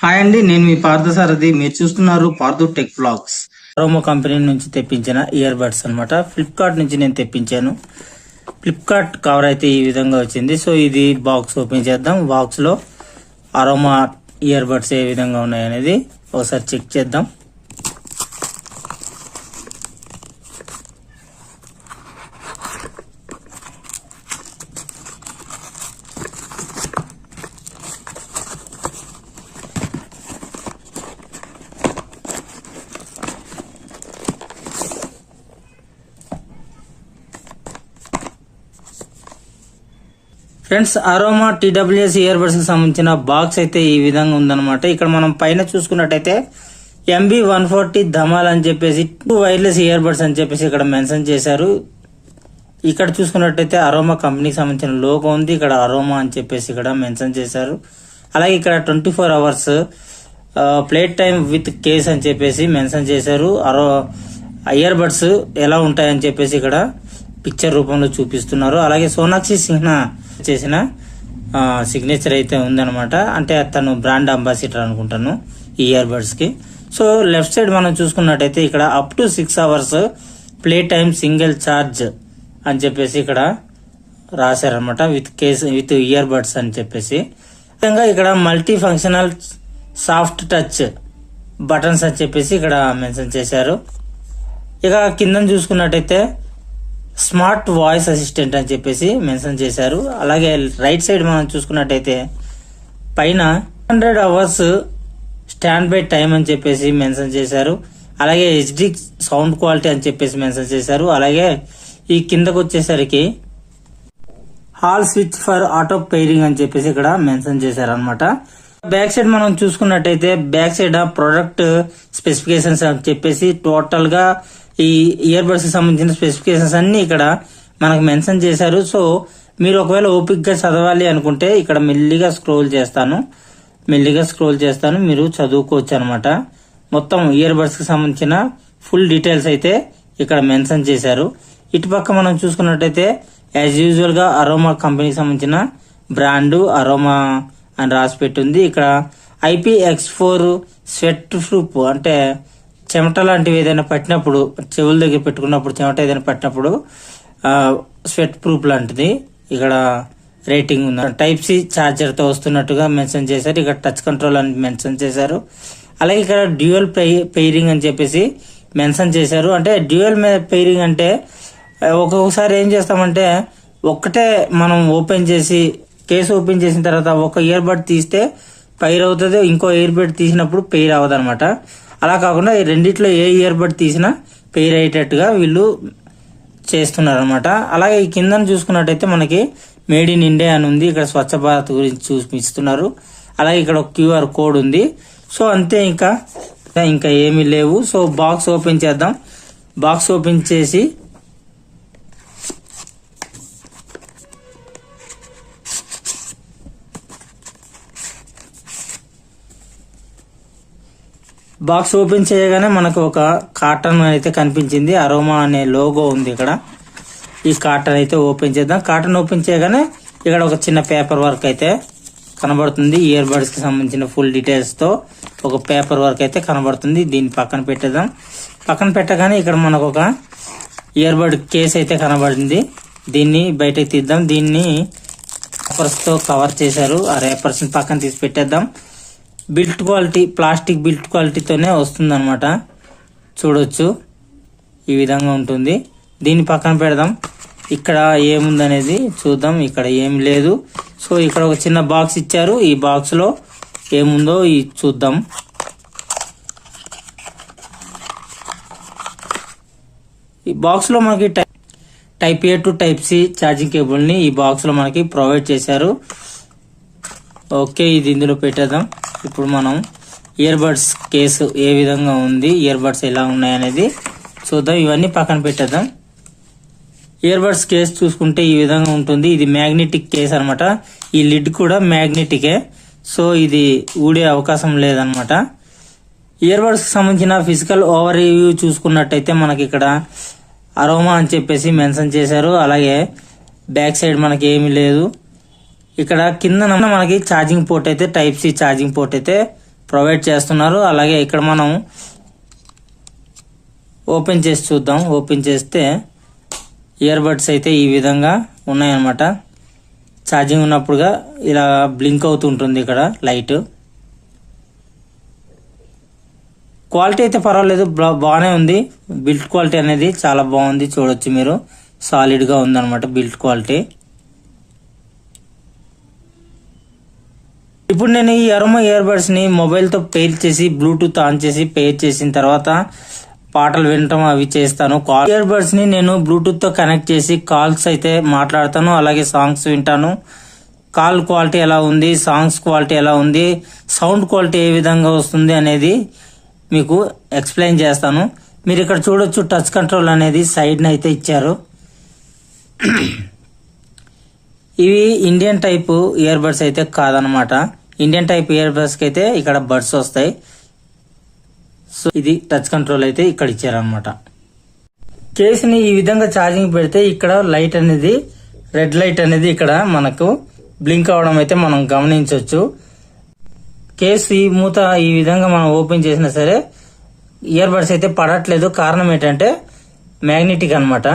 Hi అండి, నేను మీ పార్థసారథి. మీరు చూస్తున్నారు Parthu tech blogs. Aroma company నుంచి తెప్పించిన ఇయర్ బడ్స్ అనమాట. ఫ్లిప్కార్ట్ నుంచి నేను తెప్పించాను. ఫ్లిప్కార్ట్ కవర్ అయితే ఈ విధంగా వచ్చింది. సో ఇది బాక్స్ ఓపెన్ చేద్దాం. బాక్స్ లో అరోమా ఇయర్ బడ్స్ ఏ విధంగా ఉన్నాయనేది ఒకసారి చెక్ చేద్దాం. Friends, aroma TWS ear buds కి సంబంధించిన బాక్స్ అయితే ఈ విధంగా ఉందన్నమాట. ఇక్కడ మనం పైన చూసుకున్నట్టయితే MB140 ధమాల్ అని చెప్పేసి 2 వైర్లెస్ ఇయర్ బడ్స్ అని చెప్పేసి ఇక్కడ మెన్షన్ చేశారు. ఇక్కడ చూసుకున్నట్టయితే అరోమా కంపెనీకి సంబంధించిన లోగో ఉంది. ఇక్కడ అరోమా అని చెప్పేసి ఇక్కడ మెన్షన్ చేశారు. అలాగే ఇక్కడ 24 hours plate time with case అని చెప్పేసి మెన్షన్ చేశారు. ఇయర్ బడ్స్ ఎలా ఉంటాయని చెప్పేసి ఇక్కడ పిక్చర్ రూపంలో చూపిస్తున్నారు. అలాగే సోనాక్షి సిన్హా చేసిన సిగ్నేచర్ అయితే ఉందన్నమాట. అంటే తను బ్రాండ్ అంబాసిడర్ అనుకుంటాను ఈ ఇయర్ బడ్స్ కి. సో లెఫ్ట్ సైడ్ మనం చూసుకున్నట్టయితే ఇక్కడ up to 6 hours play time single charge అని చెప్పేసి ఇక్కడ రాశారనమాట. విత్ ఇయర్ బడ్స్ అని చెప్పేసి విధంగా ఇక్కడ multi functional soft touch buttons అని చెప్పేసి ఇక్కడ మెన్షన్ చేశారు. ఇక కింద చూసుకున్నట్టయితే స్మార్ట్ వాయిస్ అసిస్టెంట్ అని చెప్పేసి మెన్షన్ చేశారు. అలాగే రైట్ సైడ్ మనం చూసుకున్నట్టయితే పైన 100 అవర్స్ స్టాండ్ బై టైం అని చెప్పేసి మెన్షన్ చేశారు. అలాగే HD సౌండ్ క్వాలిటీ అని చెప్పేసి మెన్షన్ చేశారు. అలాగే ఈ కిందకు వచ్చేసరికి హాల్ స్విచ్ ఫర్ ఆటో పైరింగ్ అని చెప్పేసి ఇక్కడ మెన్షన్ చేశారు అనమాట. బ్యాక్ సైడ్ మనం చూసుకున్నట్టయితే బ్యాక్ సైడ్ ప్రొడక్ట్ స్పెసిఫికేషన్స్ అని చెప్పేసి టోటల్ గా ఈ ఇయర్ బడ్స్ కి సంబంధించిన స్పెసిఫికేషన్స్ అన్ని ఇక్కడ మనకు మెన్షన్ చేశారు. సో మీరు ఒకవేళ ఓపిక్ గా చదవాలి అనుకుంటే ఇక్కడ మెల్లిగా స్క్రోల్ చేస్తాను, మీరు చదువుకోవచ్చు అనమాట. మొత్తం ఇయర్ బడ్స్ కి సంబంధించిన ఫుల్ డీటెయిల్స్ అయితే ఇక్కడ మెన్షన్ చేశారు. ఇటుపక్క మనం చూసుకున్నట్టయితే యాజ్ యూజువల్ గా అరోమా కంపెనీకి సంబంధించిన బ్రాండ్ అరోమా అని రాసి పెట్టుంది. ఇక్కడ IPX4 స్వెట్ ప్రూఫ్, అంటే చెమట లాంటివి ఏదైనా పట్టినప్పుడు, చెవుల దగ్గర పెట్టుకున్నప్పుడు చెమట ఏదైనా పట్టినప్పుడు స్వెట్ ప్రూఫ్ లాంటిది ఇక్కడ రేటింగ్ ఉంది. Type-C ఛార్జర్ తో వస్తున్నట్టుగా మెన్షన్ చేశారు. ఇక్కడ టచ్ కంట్రోల్ అని మెన్షన్ చేశారు. అలాగే ఇక్కడ డ్యూయల్ పెయిరింగ్ అని చెప్పేసి మెన్షన్ చేశారు. అంటే డ్యూయల్ పెయిరింగ్ అంటే ఒక్కొక్కసారి ఏం చేస్తామంటే ఒక్కటే మనం కేసు ఓపెన్ చేసిన తర్వాత ఒక ఇయర్ బడ్ తీస్తే పైర్ అవుతుంది, ఇంకో ఇయర్ బడ్ తీసినప్పుడు పెయిర్ అవ్వదు అనమాట. అలా కాకుండా ఈ రెండిట్లో ఏ ఇయర్ బడ్ తీసినా పెయిర్ అయ్యేటట్టుగా వీళ్ళు చేస్తున్నారు అనమాట. అలాగే ఈ కింద చూసుకున్నట్టయితే మనకి మేడ్ ఇన్ ఇండియా అని ఉంది. ఇక్కడ స్వచ్ఛ భారత్ గురించి చూపిస్తున్నారు. అలాగే ఇక్కడ ఒక QR కోడ్ ఉంది. సో అంతే, ఇంకా ఏమీ లేవు. సో బాక్స్ ఓపెన్ చేద్దాం. బాక్స్ ఓపెన్ చేసి బాక్స్ ఓపెన్ చేయగానే మనకు ఒక కాటన్ అయితే కనిపించింది. అరోమా అనే లోగో ఉంది ఇక్కడ. ఈ కాటన్ అయితే ఓపెన్ చేద్దాం. కాటన్ ఓపెన్ చేయగానే ఇక్కడ ఒక చిన్న పేపర్ వర్క్ అయితే కనబడుతుంది. ఇయర్ బడ్స్ కి సంబంధించిన ఫుల్ డీటెయిల్స్ తో ఒక పేపర్ వర్క్ అయితే కనబడుతుంది. దీన్ని పక్కన పెట్టేద్దాం. పక్కన పెట్టగానే ఇక్కడ మనకు ఒక ఇయర్ బడ్ కేస్ అయితే కనబడింది. దీన్ని బయటకు తీద్దాం. దీన్ని పేపర్స్ తో కవర్ చేశారు. ఆ రేపర్స్ పక్కన తీసి పెట్టేద్దాం. బిల్ట్ క్వాలిటీ, ప్లాస్టిక్ బిల్ట్ క్వాలిటీతోనే వస్తుంది అనమాట. చూడొచ్చు, ఈ విధంగా ఉంటుంది. దీన్ని పక్కన పెడదాం. ఇక్కడ ఏముందనేది చూద్దాం. ఇక్కడ ఏం లేదు. సో ఇక్కడ ఒక చిన్న బాక్స్ ఇచ్చారు. ఈ బాక్స్ లో ఏముందో చూద్దాం. ఈ బాక్స్ లో మనకి Type-A to Type-C charging cable ని ఈ బాక్స్ లో మనకి ప్రొవైడ్ చేశారు. ఓకే, ఇది ఇందులో పెట్టేద్దాం. ఇప్పుడు మనం ఇయర్ బడ్స్ కేసు ఏ విధంగా ఉంది, ఇయర్ బడ్స్ ఎలా ఉన్నాయనేది చూద్దాం. ఇవన్నీ పక్కన పెట్టేద్దాం. ఇయర్ బడ్స్ కేసు చూసుకుంటే ఈ విధంగా ఉంటుంది. ఇది మ్యాగ్నెటిక్ కేస్ అనమాట. ఈ లిడ్ కూడా మ్యాగ్నెటికే. సో ఇది ఊడే అవకాశం లేదనమాట. ఇయర్ బడ్స్ కి సంబంధించిన ఫిజికల్ ఓవర్ రివ్యూ చూసుకున్నట్టయితే మనకి ఇక్కడ అరోమా అని చెప్పేసి మెన్షన్ చేశారు. అలాగే బ్యాక్ సైడ్ మనకి ఏమీ లేదు. ఇక్కడ కింద మనకి ఛార్జింగ్ పోర్ట్ అయితే Type-C ఛార్జింగ్ పోర్ట్ అయితే ప్రొవైడ్ చేస్తున్నారు. అలాగే ఇక్కడ మనం ఓపెన్ చేసి చూద్దాం. ఓపెన్ చేస్తే ఇయర్ బడ్స్ అయితే ఈ విధంగా ఉన్నాయన్నమాట. ఛార్జింగ్ ఉన్నప్పుడుగా ఇలా బ్లింక్ అవుతుంటుంది ఇక్కడ లైట్. క్వాలిటీ అయితే పర్వాలేదు, బాగానే ఉంది. బిల్ట్ క్వాలిటీ అనేది చాలా బాగుంది, చూడొచ్చు మీరు. సాలిడ్ గా ఉందన్నమాట బిల్ట్ క్వాలిటీ. ఇప్పుడు నేను ఈ అరోమా ఇయర్ బడ్స్ ని మొబైల్ తో పెయిర్ చేసి బ్లూటూత్ ఆన్ చేసి పెయిర్ చేసిన తర్వాత పాటలు వినటం అవి చేస్తాను. ఇయర్ బడ్స్ ని నేను బ్లూటూత్ తో కనెక్ట్ చేసి కాల్స్ అయితే మాట్లాడతాను, అలాగే సాంగ్స్ వింటాను. కాల్ క్వాలిటీ ఎలా ఉంది, సాంగ్స్ క్వాలిటీ ఎలా ఉంది, సౌండ్ క్వాలిటీ ఏ విధంగా వస్తుంది అనేది మీకు ఎక్స్ప్లెయిన్ చేస్తాను. మీరు ఇక్కడ చూడొచ్చు టచ్ కంట్రోల్ అనేది సైడ్ అయితే ఇచ్చారు. ఇవి ఇండియన్ టైప్ ఇయర్ బడ్స్ అయితే కాదనమాట. ఇండియన్ టైప్ ఇయర్ బడ్స్ కి అయితే ఇక్కడ బడ్స్ వస్తాయి. సో ఇది టచ్ కంట్రోల్ అయితే ఇక్కడ ఇచ్చారనమాట. కేసుని ఈ విధంగా ఛార్జింగ్ పెడితే ఇక్కడ లైట్ అనేది, రెడ్ లైట్ అనేది ఇక్కడ మనకు బ్లింక్ అవడం అయితే మనం గమనించవచ్చు. కేసు ఈ మూత ఈ విధంగా మనం ఓపెన్ చేసినా సరే ఇయర్ బడ్స్ అయితే పడట్లేదు. కారణం ఏంటంటే మ్యాగ్నెటిక్ అన్నమాట.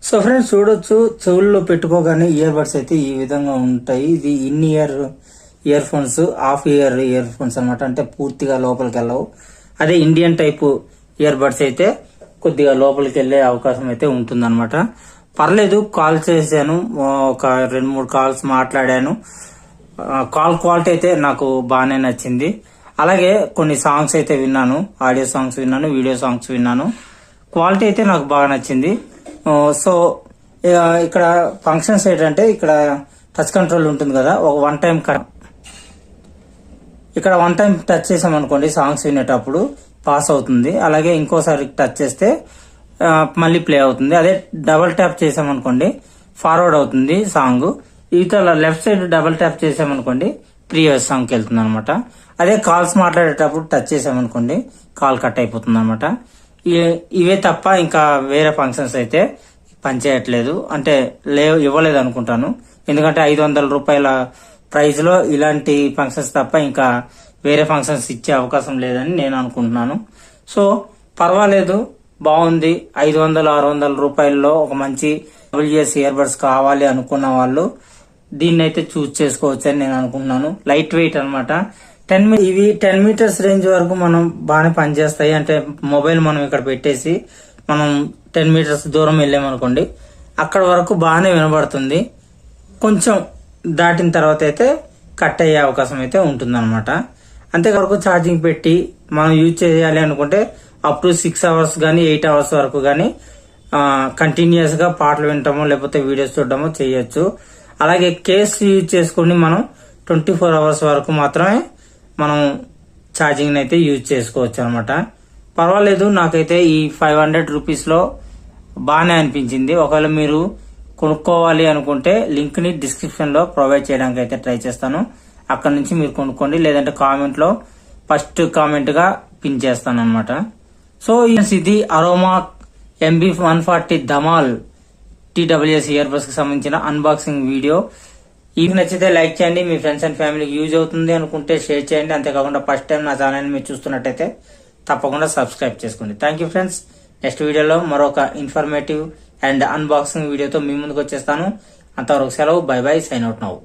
సో ఫ్రెండ్స్ చూడొచ్చు, చెవుల్లో పెట్టుకోగానే ఇయర్ బడ్స్ అయితే ఈ విధంగా ఉంటాయి. ఇది ear phones, half ear phones అనమాట. అంటే పూర్తిగా లోపలికి వెళ్ళవు. అదే ఇండియన్ టైప్ ఇయర్ బడ్స్ అయితే కొద్దిగా లోపలికి వెళ్లే అవకాశం అయితే ఉంటుందన్నమాట. పర్లేదు, కాల్ చేశాను, ఒక 2-3 కాల్స్ మాట్లాడాను. కాల్ క్వాలిటీ అయితే నాకు బాగానే నచ్చింది. అలాగే కొన్ని సాంగ్స్ అయితే విన్నాను, ఆడియో సాంగ్స్ విన్నాను, వీడియో సాంగ్స్ విన్నాను. క్వాలిటీ అయితే నాకు బాగా నచ్చింది. సో ఇక్కడ ఫంక్షన్స్ ఏంటంటే ఇక్కడ టచ్ కంట్రోల్ ఉంటుంది కదా, ఒక వన్ టైం టచ్ చేసామనుకోండి సాంగ్స్ వినేటప్పుడు పాస్ అవుతుంది. అలాగే ఇంకోసారి టచ్ చేస్తే మళ్ళీ ప్లే అవుతుంది. అదే డబల్ ట్యాప్ చేసామనుకోండి ఫార్వర్డ్ అవుతుంది సాంగ్. ఇవతల లెఫ్ట్ సైడ్ డబల్ ట్యాప్ చేసామనుకోండి ప్రీవియస్ సాంగ్కి వెళ్తుంది అనమాట. అదే కాల్స్ మాట్లాడేటప్పుడు టచ్ చేసామనుకోండి కాల్ కట్ అయిపోతుంది అనమాట. ఇవే తప్ప ఇంకా వేరే ఫంక్షన్స్ అయితే పనిచేయట్లేదు, అంటే ఇవ్వలేదు అనుకుంటాను. ఎందుకంటే 500 రూపాయల ప్రైస్ లో ఇలాంటి ఫంక్షన్స్ తప్ప ఇంకా వేరే ఫంక్షన్స్ ఇచ్చే అవకాశం లేదని నేను అనుకుంటున్నాను. సో పర్వాలేదు, బాగుంది. 500-600 రూపాయల్లో ఒక మంచి WS ఇయర్ బడ్స్ కావాలి అనుకున్న వాళ్ళు దీన్ని అయితే చూస్ చేసుకోవచ్చు అని నేను అనుకుంటున్నాను. లైట్ వెయిట్ అనమాట. ఇవి 10 మీటర్స్ రేంజ్ వరకు మనం బాగానే పనిచేస్తాయి. అంటే మొబైల్ మనం ఇక్కడ పెట్టేసి మనం 10 మీటర్స్ దూరం వెళ్ళామనుకోండి అక్కడ వరకు బాగానే వినబడుతుంది. కొంచెం దాటిన తర్వాత అయితే కట్ అయ్యే అవకాశం అయితే ఉంటుంది అనమాట. అంతేవరకు ఛార్జింగ్ పెట్టి మనం యూజ్ చేయాలి అనుకుంటే అప్ టు 6 అవర్స్ కానీ 8 అవర్స్ వరకు కానీ కంటిన్యూస్ గా పాటలు వినటమో లేకపోతే వీడియోస్ చూడటమో చేయొచ్చు. అలాగే కేసు యూజ్ చేసుకుని మనం 24 అవర్స్ వరకు మాత్రమే మనం ఛార్జింగ్ అయితే యూజ్ చేసుకోవచ్చు అనమాట. పర్వాలేదు, నాకైతే ఈ 500 రూపీస్ లో బాగానే అనిపించింది. ఒకవేళ మీరు కొనుక్కోవాలి అనుకుంటే లింక్ ని డిస్క్రిప్షన్ లో ప్రొవైడ్ చేయడానికి అయితే ట్రై చేస్తాను. అక్కడ నుంచి మీరు కొనుక్కోండి, లేదంటే కామెంట్ లో ఫస్ట్ కామెంట్ గా పిన్ చేస్తాను అనమాట. సో ఇది aroma MB140 Dhamaal TWS ear buds కి సంబంధించిన అన్బాక్సింగ్ వీడియో. ఇది నచ్చితే లైక్ చేయండి, మీ ఫ్రెండ్స్ అండ్ ఫ్యామిలీకి యూజ్ అవుతుంది అనుకుంటే షేర్ చేయండి. అంతేకాకుండా ఫస్ట్ టైం నా ఛానల్ మీరు చూస్తున్నట్టయితే తప్పకుండా సబ్స్క్రైబ్ చేసుకోండి. Thank you friends. నెక్స్ట్ వీడియోలో మరొక ఇన్ఫర్మేటివ్ అండ్ అన్బాక్సింగ్ వీడియోతో మీ ముందుకు వచ్చేస్తాను. అంతవరకు సెలవు. Bye bye, sign out now.